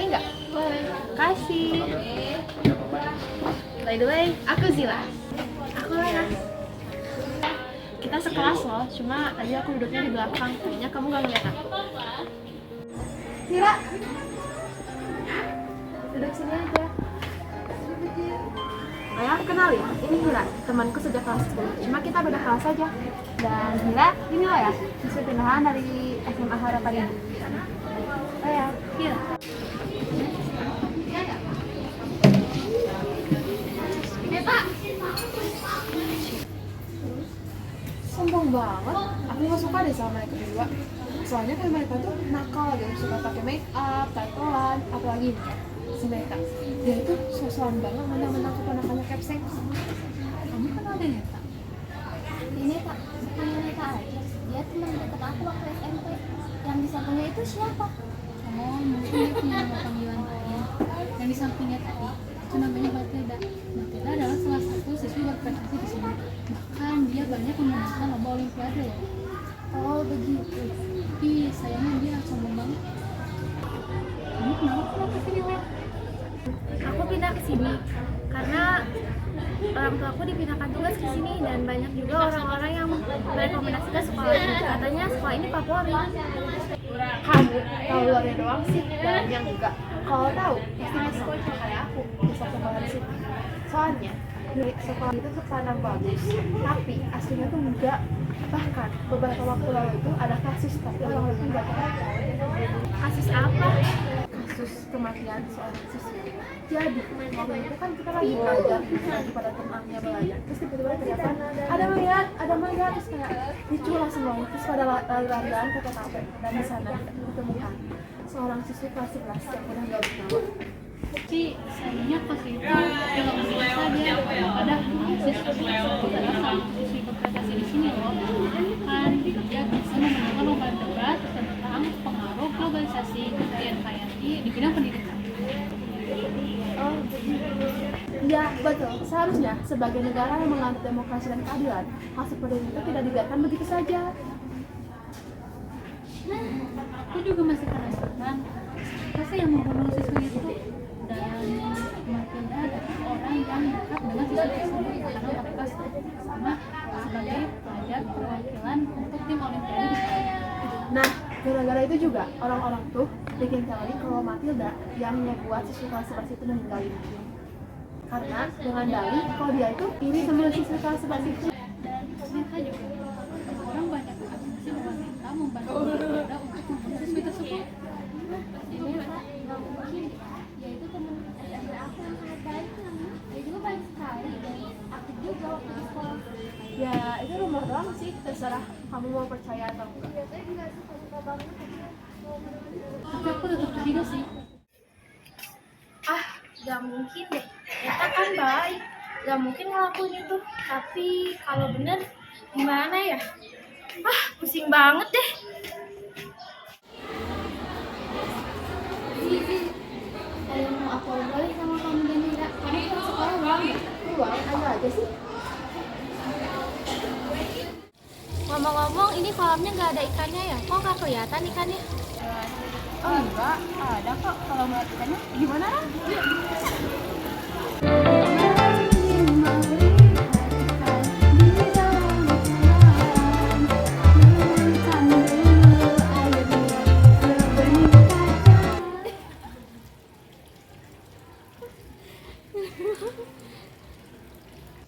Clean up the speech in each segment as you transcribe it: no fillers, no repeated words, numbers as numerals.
nggak? Boleh. Kasih. By the way, aku Zila. Aku Lena. Kita sekelas loh, cuma tadi aku duduknya di belakang. Kayaknya kamu gak ngeliat aku. Zila. Duduk sini aja. Ayah, kenalin, ini Hira, temanku sejak kelas 10. Cuma kita beda kelas aja. Dan Hira, ini lo ya, siswa pindahan dari SMA Harapan ini. Oh ya, Hira. Sombong banget, aku gak suka deh sama mereka berdua. Soalnya kayak mereka tuh nakal aja, suka pakai make up, tatoan, apalagi ini ya, si Neta. Dia itu sosokan banget menang-menang keponakannya Capsek. Kamu kenal deh Neta? Ini tak, bukannya Neta aja. Dia teman dekat aku waktu SMP. Yang di sampingnya itu siapa? Oh, mungkin dia punya nama panggilan lain. Yang di sampingnya tadi, itu namanya Matilda. Matilda adalah salah satu siswi berprestasi di sini. Bahkan dia banyak memenangkan lomba olimpiade loh. Oh begitu. Tapi sayangnya dia sombong banget. Kamu kenapa pulang ke sini, Lel? Aku pindah ke sini karena orang tua aku dipindahkan tugas ke sini dan banyak juga orang-orang yang merekomendasikan sekolah ini. Katanya sekolah ini favorit. Kamu tahu luarnya doang sih, dalamnya enggak. Kalau tahu, pasti masuk kayak aku bisa sekolah di sini. Soalnya di sekolah itu terpandang bagus, tapi aslinya tuh enggak. Bahkan beberapa waktu lalu itu ada kasus, tapi orang itu enggak tahu. Kasus apa? Kasus kematian seorang siswi. Jadi waktu itu kan kita lagi belajar, lagi pada tenangnya belajar. Terus tiba-tiba teriakan, ada mayat, terus kayak diculah semuanya. Terus pada lari-larian ke TKP dan di sana ditemukan seorang siswi kelas 11 yang udah nggak bernyawa. Tapi sayangnya pas itu dia nggak bisa dia ada siswi berprestasi di sini loh. Kan dia bisa memenangkan lomba debat tentang pengaruh globalisasi dan Hayati di bidang pendidikan. Oh, iya betul. Seharusnya sebagai negara yang menganut demokrasi dan keadilan, hal seperti itu tidak dibiarkan begitu saja. Aku juga masih penasaran siapa sih yang membunuh siswi itu, dan Matilda adalah orang yang dekat dengan siswi tersebut karena mereka sama sebagai pelajar perwakilan untuk tim olimpiade di sekolah. Nah, gara-gara itu juga orang-orang tuh bikin teori kalau Matilda yang ngebuat siswi kelas 11 itu meninggal di sini. Karena dengan dalih kalau dia itu iri sama siswi kelas 11 itu. Dan ternyata juga orang banyak asumsi bahwa Neta membantu Matilda untuk membunuh siswi tersebut. Ini nggak mungkin. Dia itu teman SMP aku yang sangat baik namanya. Dia juga baik sekali dan aktif juga waktu di sekolah. Ya, itu rumor doang sih, terserah kamu mau percaya atau enggak. Biasanya juga suka banget. Tapi aku tetap curiga sih. Gak mungkin deh. Neta kan baik. Gak mungkin ngelakuin itu. Tapi kalau bener gimana ya? Pusing banget deh. Ada mau aku obrolin sama kamu dan Nira. Kamu kan sekolah uang ya? Uang, ada aja sih. Ngomong-ngomong, ini kolamnya nggak ada ikannya ya? Kok nggak kelihatan ikannya? Oh enggak, ada kok. Kalau melihat ikannya gimana?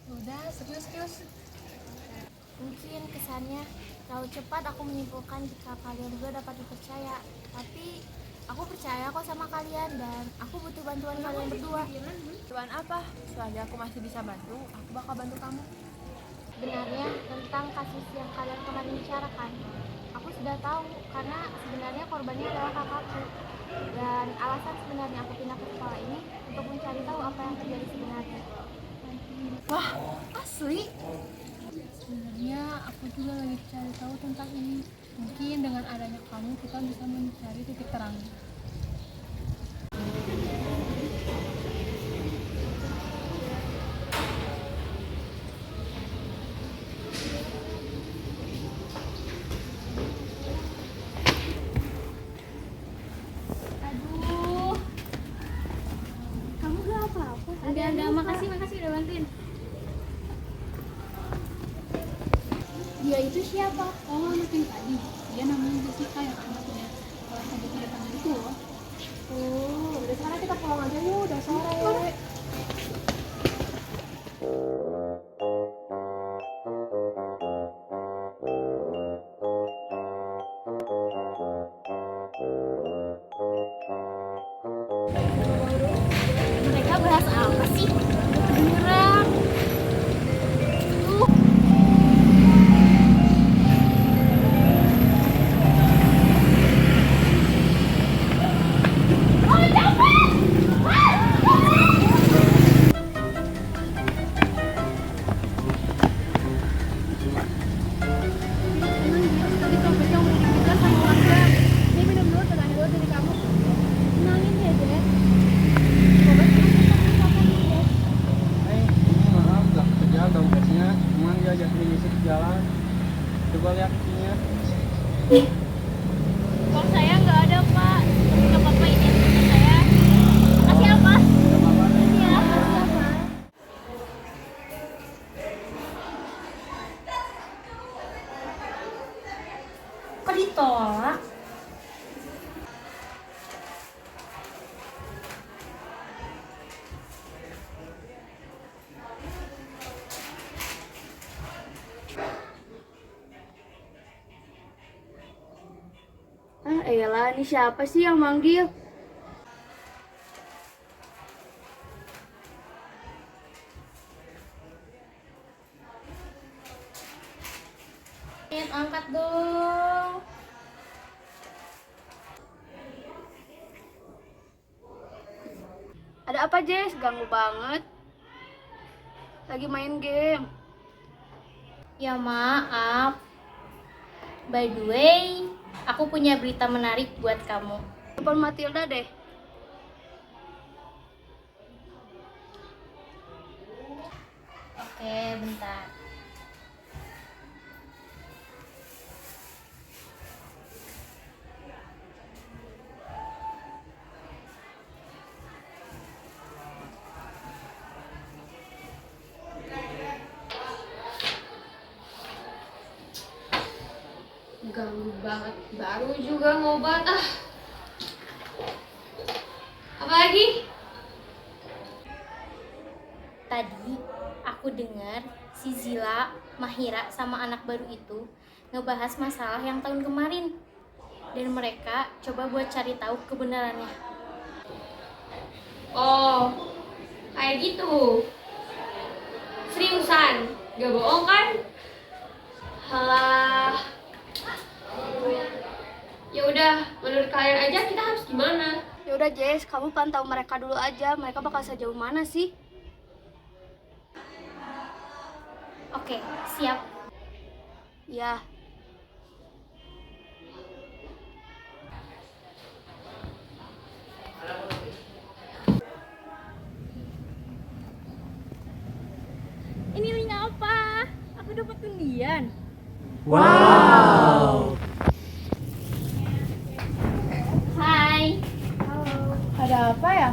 Udah, serius. Mungkin kesannya terlalu cepat aku menyimpulkan jika kalian berdua dapat dipercaya. Tapi aku percaya kok sama kalian dan aku butuh bantuan kalian berdua. Bantuan apa? Selagi aku masih bisa bantu, aku bakal bantu kamu. Sebenarnya tentang kasus yang kalian kemarin bicarakan, aku sudah tahu karena sebenarnya korbannya adalah kakakku. Dan alasan sebenarnya aku pindah ke sekolah ini untuk mencari tahu apa yang terjadi sebenarnya. Wah, asli? Sebenarnya aku juga lagi cari tahu tentang ini. Mungkin dengan adanya kamu kita bisa mencari titik terangnya. Aduh, itu siapa? Oh, anak yang tadi. Dia namanya Jessica yang pernah punya sakit di tangan itu loh. Oh, udah sekarang kita pulang aja yuk, udah sore. Mereka bahas apa sih? Beneran. Tadi copetnya udah dikejar sama warga. Ini minum dulu, tenangin dulu diri kamu. Tenangin ya, Jess. Maaf, nggak kerja dompetnya, cuman dia jatuh ngisi di jalan. Coba lihat isinya. Uang saya nggak ada, Pak. Nggak apa-apa, ini teman saya. Makasih ya, Pak. Iya. Kok ditolak? Ah, elah, ini siapa sih yang manggil? Angkat dong. Ada apa, Jess? Ganggu banget. Lagi main game. Ya maaf. By the way, aku punya berita menarik buat kamu. Telepon Matilda deh. Oke, bentar. Ganggu banget, baru juga ngobat apa lagi? Tadi aku dengar si Zila, Mahira sama anak baru itu ngebahas masalah yang tahun kemarin. Dan mereka coba buat cari tahu kebenarannya. Oh, kayak gitu. Seriusan, gak bohong kan? Halah. Ya udah, menurut kalian aja kita harus gimana? Ya udah, Jess, kamu pantau mereka dulu aja. Mereka bakal sejauh mana sih? Oke, siap. Ya, Ini link apa? Aku dapat undian. Hai, ada apa ya?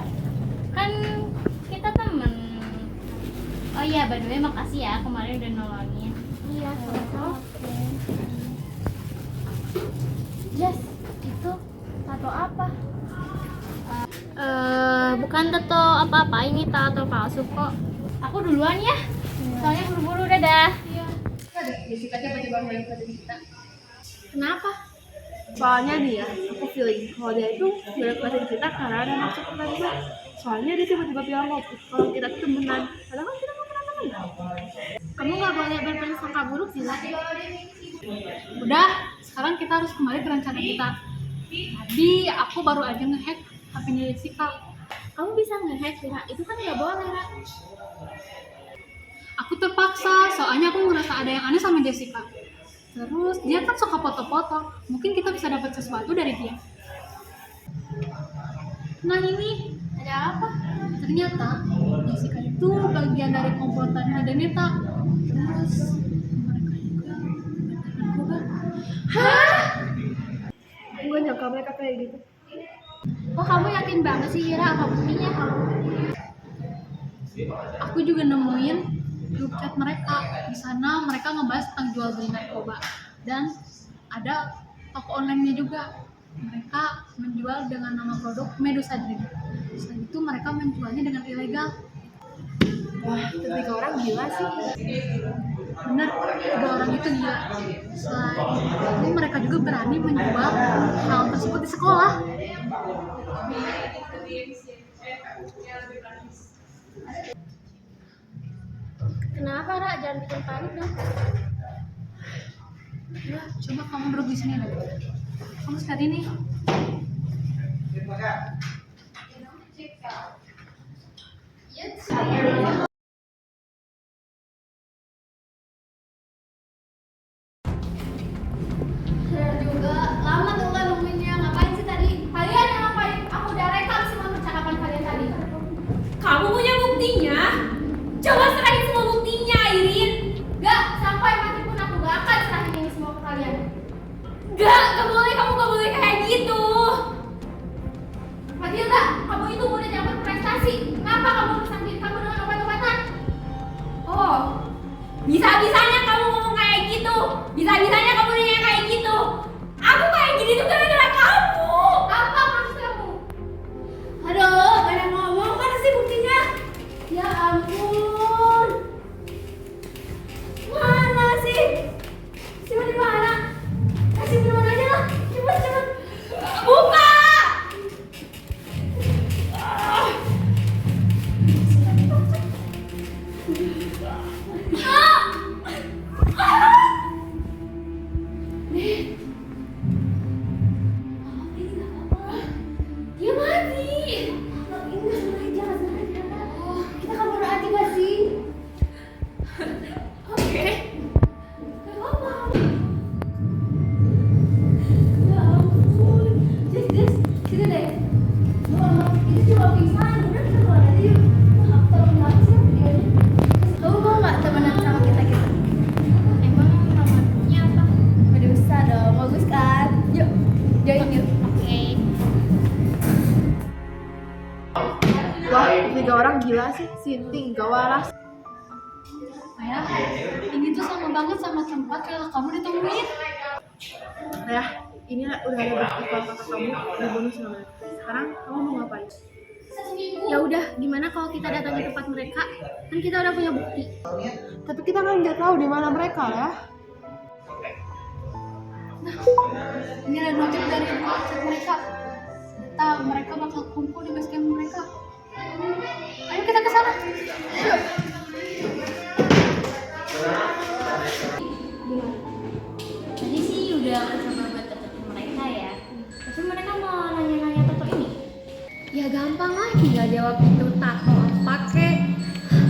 kan kita temen. Oh iya, by the way makasih ya kemarin udah nolongin. Iya, sama-sama. Jess, itu tato apa? Bukan tato apa-apa, ini tato palsu kok. Aku duluan ya, soalnya buru-buru, dadah. Jessica tiba-tiba main ke kita. Kenapa? Soalnya nih ya, aku feeling kalau dia itu udah kelihatan kita karena ada maksud tertentu. Soalnya dia tiba-tiba bilang kalau kita tuh temenan. Padahal kan kita nggak pernah temenan. Kamu nggak boleh berprasangka buruk sih, Zat. Udah, sekarang kita harus kembali ke rencana kita. Tadi aku baru aja ngehack HP-nya Jessica. Kamu bisa nge-hack, Ra. Itu kan nggak boleh, Ra. Aku terpaksa, soalnya aku ngerasa ada yang aneh sama Jessica. Terus dia kan suka foto-foto, mungkin kita bisa dapat sesuatu dari dia. Nah ini, Ada apa? ternyata Jessica itu bagian dari komplotannya Deneta. Terus mereka juga narkoba. Gue nyangka mereka kayak gitu. Kok kamu yakin banget sih, Ira? Apa buktinya? Aku juga nemuin grup chat mereka. Di sana mereka ngebahas tentang jual beli narkoba dan ada toko online-nya juga. Mereka menjual dengan nama produk Medusa Dream. Selain itu mereka menjualnya dengan ilegal. Wah, itu 3 orang gila sih. Bener, 3 orang itu gila. Selain itu mereka juga berani menjual hal tersebut di sekolah. Kenapa, Ra? Jangan bikin panik dong. Ya, coba kamu duduk di sini deh. Kamu lihat ini. Dan juga lama tuh kan nungguinnya. Ngapain sih tadi? Kalian yang ngapain? Aku udah rekam semua percakapan kalian tadi. Kamu punya buktinya? Coba serahin semua buktinya, Irin. Gak, sampai mati pun aku gak akan serahin ini semua ke kalian. Gak boleh, kamu gak boleh kayak gitu. Matilda, kamu itu udah dapat prestasi. Kenapa kamu merusak diri kamu dengan obat-obatan? Oh, bisa-bisanya kamu ngomong kayak gitu. Bisa-bisanya kamu nanya kayak gitu. Aku kayak gini tuh gara-gara kamu. Apa maksud kamu? Aduh, banyak ngomong, mana sih buktinya? Ya ampun. Mana sih? Simpan di mana? Kasih minuman aja lah. Cepet. Buka! Dia mati. Ini sengaja. Kita kabur aja gak sih? Oke. Gak apa-apa. Ya ampun. Jess, sini deh. Itu cuma pingsan. Udah kita keluar aja yuk. Kenapa sih videonya? Kamu mau gak temenan sama kita? Emang namanya apa? Medusa dong, bagus kan? Yuk, join yuk. Oke. Wah, 3 orang gila sih. Sinting, gak waras. Ayah, ini tuh sama banget sama tempat yang kamu ditemuin. Nah, ini udah ada bukti kalau kakak kamu dibunuh sama mereka. Sekarang kamu mau ngapain? Ya udah, gimana kalau kita datang ke tempat mereka? Kan kita udah punya bukti. Tapi kita kan nggak tahu di mana mereka ya. Ini ada notif dari grup chat mereka. Mereka bakal kumpul di base camp mereka. Ayo kita ke sana. Tadi sih udah aku coba buat deketin mereka ya. Tapi mereka mau nanya-nanya tato ini. Ya gampang lah, tinggal jawab itu tato apa kek.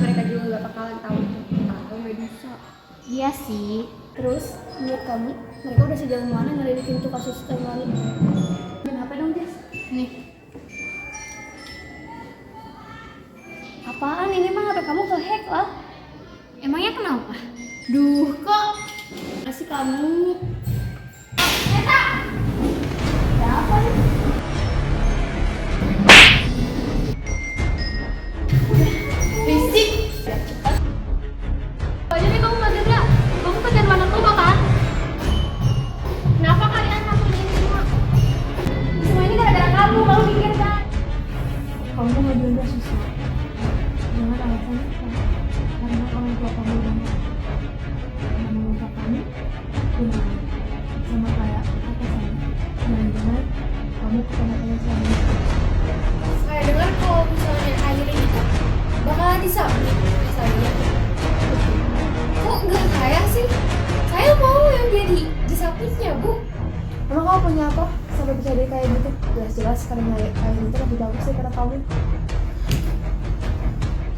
Mereka juga gak bakalan tahu tato Medusa. Iya sih. Terus, menurut kamu, mereka udah sejauh mana ngelidikin tuh kasus Temani? Dan apa dong, Jess? Nih, Apaan? Ini mah HP kamu kehack lah. Emangnya kenapa? Duh, kok masih kamu? Eta! Ada apa nih? Berisik! Jadi kamu Matilda, kamu kerjaan mana tuh kan? Kenapa kalian lakuin ini semua? Semua ini gara-gara kamu pikir kan? Kamu nggak juga susah. Dengan alasan apa? Karena orang tua kamu yang meminta kamu pulang sama kayak apa saya? Jangan-jangan kamu keponakan suami. Saya dengar kalau misalnya Airin itu bakalan disabit misalnya. Kok nggak saya sih? Saya mau yang jadi disabitnya, Bu. Emang kamu punya apa sampai bisa jadi kayak gitu? Jelas-jelas karena Airin itu lebih bagus daripada kamu.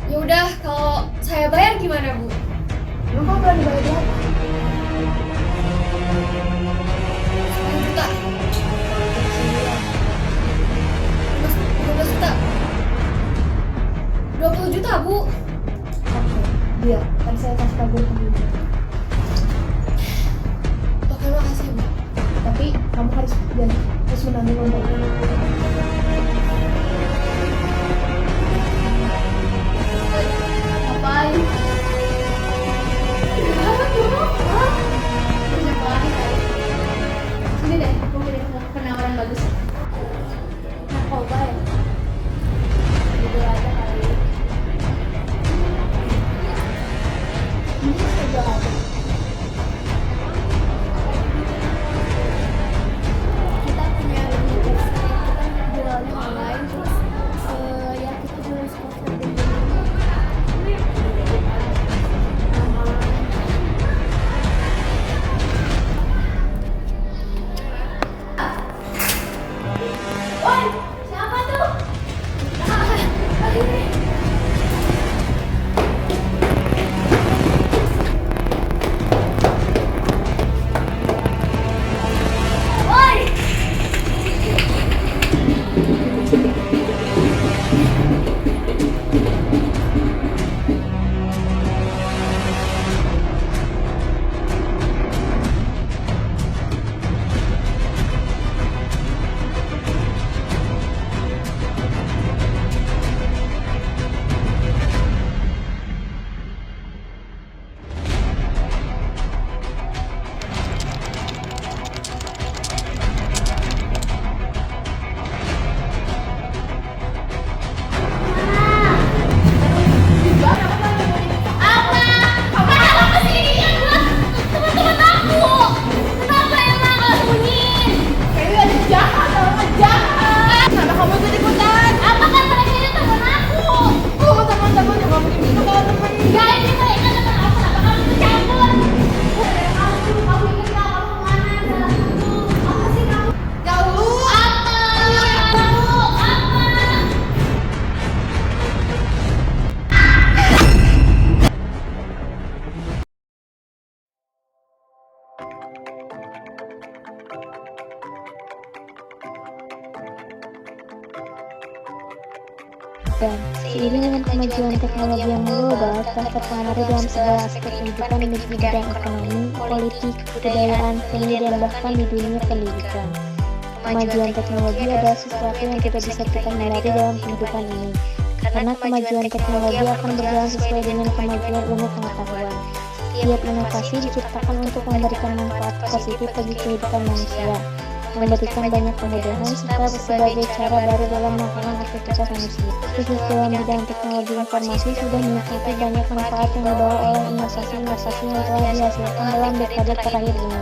Ya udah, kalau saya bayar gimana, Bu? Emang kamu berani bayar berapa? 10 juta. 15 juta. 20 juta, Bu. Oke, biar kan saya kasih tahu kamu. Oke, makasih, Bu. Tapi kamu harus menanggung uang. Ngapain? pendidikan. Seiring dengan kemajuan teknologi yang global telah terpengaruh dalam segala aspek kehidupan baik di bidang ekonomi, politik, kebudayaan, seni, dan bahkan di dunia pendidikan. Kemajuan teknologi adalah sesuatu yang tidak bisa kita hindari dalam kehidupan ini, karena kemajuan teknologi akan berjalan sesuai dengan kemajuan ilmu pengetahuan. Setiap inovasi diciptakan untuk memberikan manfaat positif bagi kehidupan manusia, memberikan banyak kemudahan serta sebagai cara baru dalam melakukan aktivitas manusia. Khusus dalam bidang teknologi informasi sudah menikmati banyak manfaat yang dibawa oleh inovasi-inovasi yang telah dihasilkan dalam dekade terakhir ini.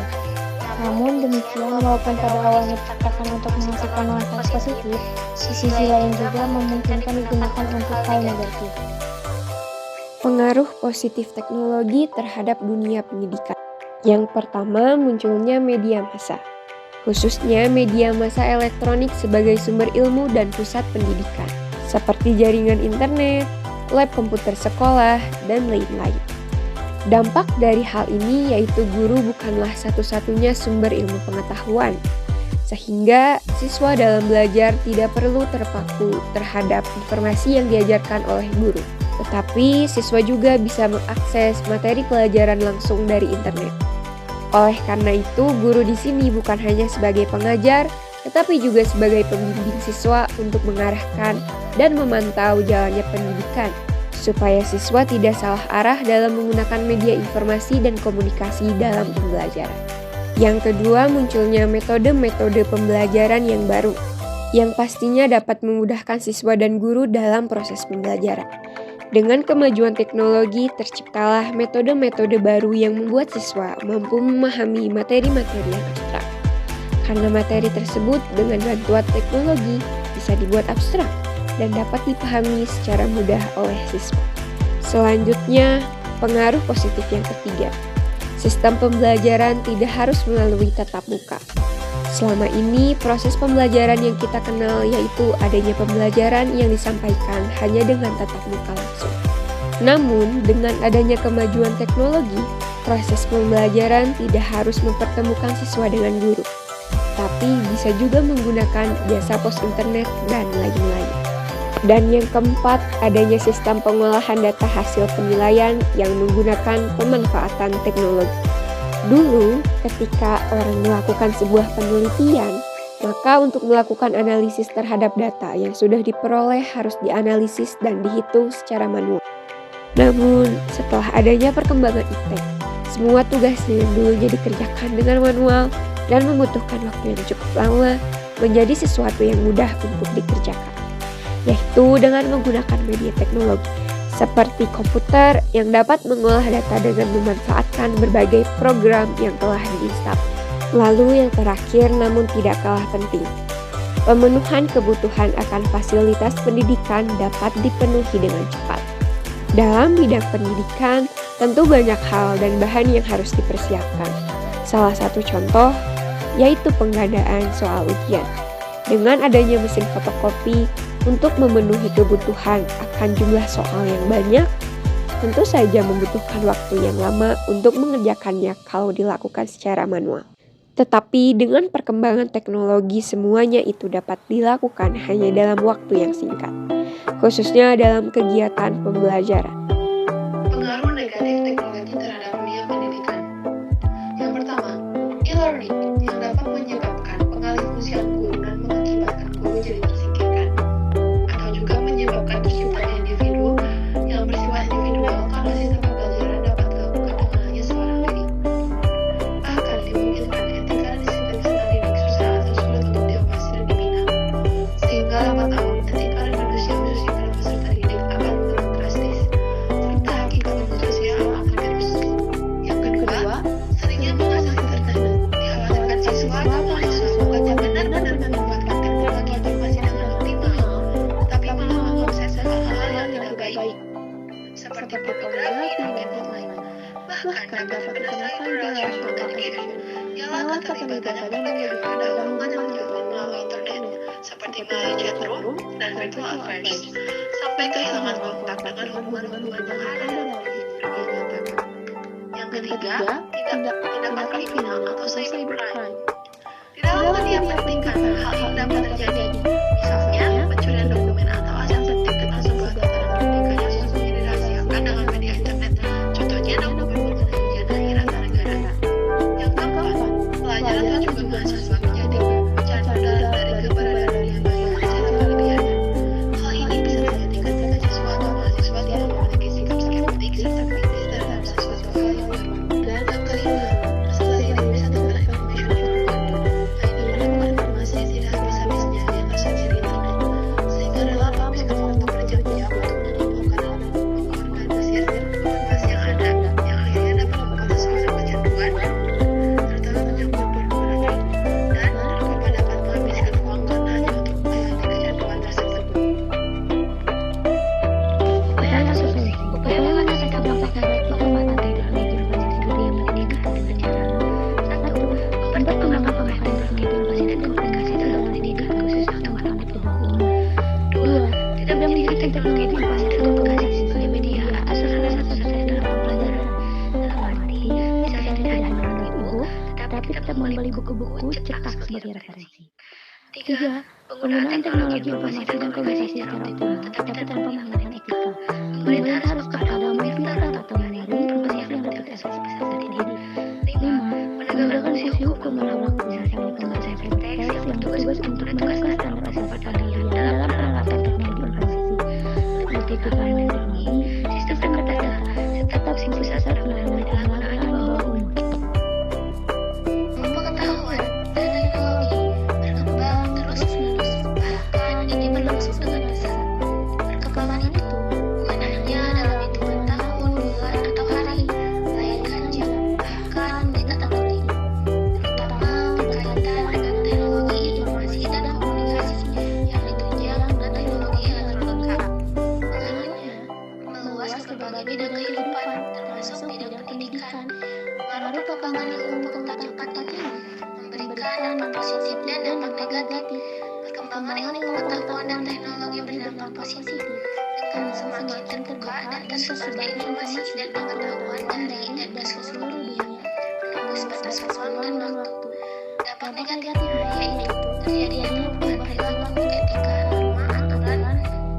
Namun demikian, walaupun pada awalnya diciptakan untuk menghasilkan manfaat positif, di sisi lain juga memungkinkan digunakan untuk hal negatif. Pengaruh positif teknologi terhadap dunia pendidikan. Yang pertama, munculnya media massa. Khususnya media massa elektronik sebagai sumber ilmu dan pusat pendidikan, seperti jaringan internet, lab komputer sekolah, dan lain-lain. Dampak dari hal ini yaitu guru bukanlah satu-satunya sumber ilmu pengetahuan, sehingga siswa dalam belajar tidak perlu terpaku terhadap informasi yang diajarkan oleh guru. Tetapi siswa juga bisa mengakses materi pelajaran langsung dari internet. Oleh karena itu, guru di sini bukan hanya sebagai pengajar, tetapi juga sebagai pembimbing siswa untuk mengarahkan dan memantau jalannya pendidikan, supaya siswa tidak salah arah dalam menggunakan media informasi dan komunikasi dalam pembelajaran. Yang kedua, munculnya metode-metode pembelajaran yang baru, yang pastinya dapat memudahkan siswa dan guru dalam proses pembelajaran. Dengan kemajuan teknologi, terciptalah metode-metode baru yang membuat siswa mampu memahami materi-materi yang abstrak. Karena materi tersebut dengan bantuan teknologi bisa dibuat abstrak dan dapat dipahami secara mudah oleh siswa. Selanjutnya, pengaruh positif yang ketiga. Sistem pembelajaran tidak harus melalui tatap muka. Selama ini, proses pembelajaran yang kita kenal yaitu adanya pembelajaran yang disampaikan hanya dengan tatap muka langsung. Namun, dengan adanya kemajuan teknologi, proses pembelajaran tidak harus mempertemukan siswa dengan guru, tapi bisa juga menggunakan jasa pos internet dan lain-lain. Dan yang keempat, adanya sistem pengolahan data hasil penilaian yang menggunakan pemanfaatan teknologi. Dulu, ketika orang melakukan sebuah penelitian, maka untuk melakukan analisis terhadap data yang sudah diperoleh harus dianalisis dan dihitung secara manual. Namun, setelah adanya perkembangan iptek, semua tugas yang dulunya dikerjakan dengan manual dan membutuhkan waktu yang cukup lama menjadi sesuatu yang mudah untuk dikerjakan, yaitu dengan menggunakan media teknologi seperti komputer yang dapat mengolah data dengan memanfaatkan berbagai program yang telah diinstal. Lalu yang terakhir namun tidak kalah penting, pemenuhan kebutuhan akan fasilitas pendidikan dapat dipenuhi dengan cepat. Dalam bidang pendidikan, tentu banyak hal dan bahan yang harus dipersiapkan. Salah satu contoh yaitu pengadaan soal ujian. Dengan adanya mesin fotokopi untuk memenuhi kebutuhan akan jumlah soal yang banyak, tentu saja membutuhkan waktu yang lama untuk mengerjakannya kalau dilakukan secara manual. Tetapi dengan perkembangan teknologi semuanya itu dapat dilakukan hanya dalam waktu yang singkat, khususnya dalam kegiatan pembelajaran. Pengaruh negatif teknologi terhadap dunia pendidikan. Yang pertama, e-learning yang dapat menyebabkan pengalihfungsian guru dan mengakibatkan guru jadi tersingkirkan, atau juga menyebabkan terciptanya individu yang bersifat individual karena sistem pembelajaran dapat dilakukan dengan hanya seorang diri. Bahkan dimungkinkan etika dan disiplin didik susah atau sulit untuk diawasi dan dibina, sehingga lambat laun etika dan manusia para peserta didik akan menurun drastis, serta akibat sosial akan terus. Yang kedua, seringnya mengakses internet. Dikhawatirkan siswa atau mahasiswa bukannya benar-benar memanfaatkan teknologi informasi dengan optimal, tetapi malah mengakses hal-hal yang tidak baik, seperti pornografi dan lain-lain. Bahkan dapat dikenakan dalam addiction, ialah keterlibatan berbagai pada hubungan yang dilakukan melalui internet, seperti melalui chat room dan virtual affairs, sampai kehilangan kontak dengan hubungan-hubungan yang ada dalam dunia nyata. Yang ketiga, tindakan kriminal atau cybercrime. Di dalam dunia pendidikan, hal ini dapat terjadi, misalnya pencurian dokumen atau aset sensitif juga mahasiswa menjadi cadar dari keberadaan dunia maya secara berlebihan. Hal ini bisa terjadi ketika siswa atau mahasiswa tidak memiliki sikap skeptik serta kritis terhadap sesuatu hal yang baru. Dan yang kelima, masalah ini bisa terkena information overload, yaitu menemukan informasi tidak habis-habisnya yang asal dari internet, sehingga rela menghabiskan waktu berjam-jam untuk menyimpulkan dan mengorganisir informasi yang ada, yang akhirnya dapat membuat seseorang kecanduan, terutama menyangkut pornografi, dan korban dapat menghabiskan uang karena hanya untuk menghilangkan kecanduan tersebut. Upaya mengatasi dampak negatif penggunaan teknologi berbasis dunia pendidikan dengan cara 1. Memperkembangkan pemakaian teknologi berbasis komunikasi dalam pendidikan khususnya untuk anak di bawah umur. 2. Tidak menjadikan teknologi berbasis komunikasi sebagai media atau salah satu sukses dalam pembelajaran. Dalam arti, misalnya tidak hanya membeli buku, tetapi tetap membeli buku-buku cetak sebagai referensi. 3. Penggunaan teknologi informasi dan komunikasi secara optimal tetapi tanpa melanggar etika. Pemerintah harus kepada memfilter atau menyaring informasi yang dapat ekspres pesan diri. 5. Menegakkan sisi hukum dalam waktu misalnya pembahasan CPTX yang bertugas untuk menegakkan standar etika keadilan dalam penerapan teknologi informasi. Notifikasi teknologi, sistem metadata, tetap bisa saat penanganan penggunaan di bawah umur. Pengetahuan dan teknologi berkembang terus-menerus, bahkan ini berlangsung dengan pesat. Perkembangan itu bukan hanya dalam hitungan tahun, bulan, atau hari, melainkan jam, bahkan menit atau detik. Terutama berkaitan dengan teknologi informasi dan komunikasi yang ditunjang dengan teknologi elektronika. Pengaruhnya meluas ke berbagai bidang kehidupan, termasuk bidang pendidikan. Pengaruh perkembangan ilmu pengetahuan cepat ini memberikan dampak positif dan dampak negatif. Perkembangan ilmu pengetahuan dan teknologi berdampak positif dengan semakin terbuka dan tersebarnya informasi dan pengetahuan dari dan ke seluruh dunia, menembus batas ruang dan waktu. Dampak negatifnya yaitu terjadinya perubahan perilaku, etika, norma, aturan,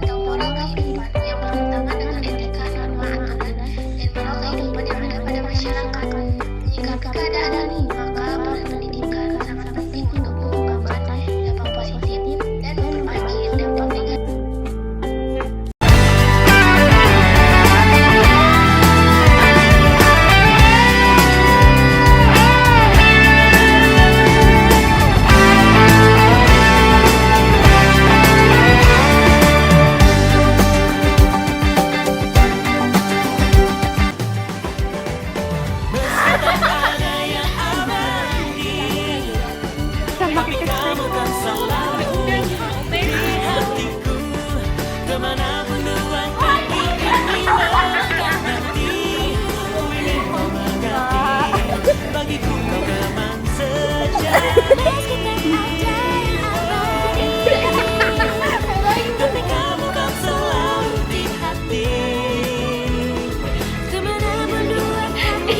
atau moral kehidupan yang bertentangan dengan etika, norma, aturan, dan moral kehidupan yang ada pada masyarakat. Menyikapi keadaan ini, maka peran pendidikan sangat penting untuk mengembangkan dampak positif dan memperbaiki dampak negatif.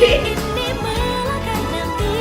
Ini melangkah nanti.